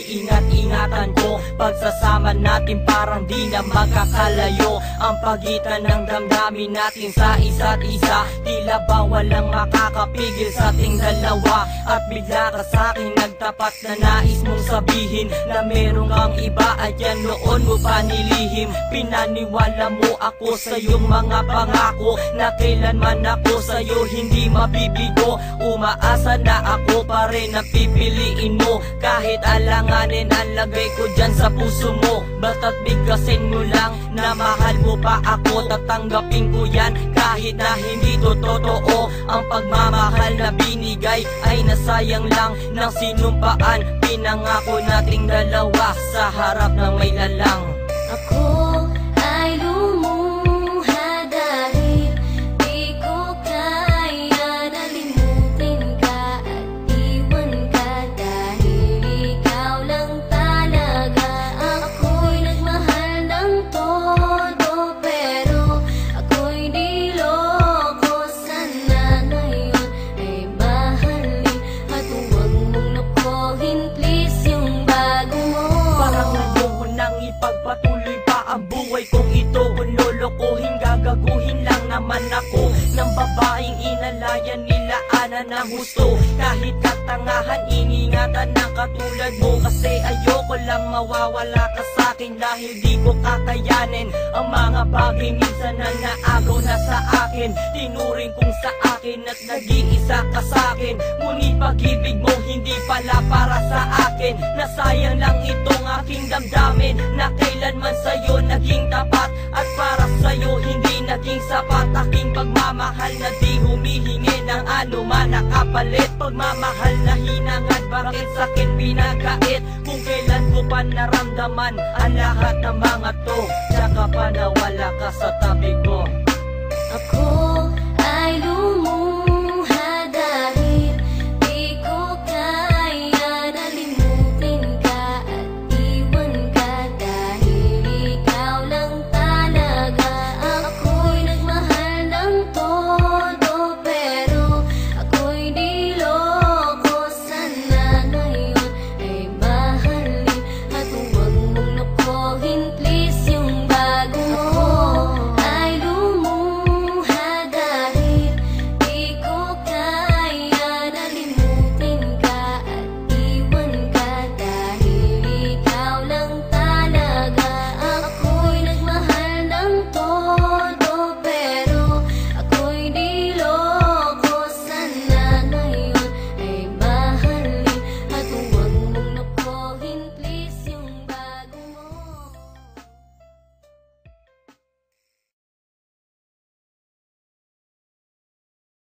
iniingat-ingatan ko. Pagsasama natin parang di na magkakalayo. Ang pagitan ng damdamin natin sa isa't isa, tila ba walang makakapigil sa ating dalawa. At bigla ka sa'kin nagtapat na nais mong sabihin na meron kang iba at yan noon mo pa nilihim. Pinaniwala mo ako sa iyong mga pangako na kailanman ako sa'yo hindi mabibigo. Umaasa na ako pa rin ang pipiliin mo, kahit alanganin ang lagay ko dyan sa puso mo. Basta't bigkasin mo lang na mahal mo pa ako, tatanggapin ko yan kahit na hindi to totoo. Ang pagmamahal na binigay ay nasayang lang ng sinumpaan. Pinangako nating dalawa sa harap ng may lalang. Ako ay lumuha dahil di ko kaya nalimutin ka at iwan ka, dahil ikaw lang talaga. Ako'y nagmahal ng todo pero ako'y niloko. Sana ngayon ay mahalin at huwag mong nakuhin please yung bago mo. Parang ayoko nang ipagpatuloy pa ang buhay kong ito. Kung lolokohin, gagaguhin lang naman ako ng babaeng inalayan nila ana ng gusto. Kahit katangahan, iningatan ng katulad mo, kasi ayoko lang mawawala ka sa'kin dahil di ko kakayanin ang mga bagay minsan na naagaw na sa akin. Tinuring kong sa akin at nag-iisa ka sa'kin, ngunit pag-ibig mo hindi pala para sa akin. Nasayang lang itong aking damdamin na kailanman sa'yo naging tapat, at para sa'yo hindi naging sapat. Aking pagmamahal na di humihingi ng anuman na kapalit. Pagmamahal na hinangad, bakit sa'kin pinagkait? Kung kailan ko pa naramdaman ang lahat ng mga to, tsaka pa nawala ka sa tabi ko. Ako ay lumuha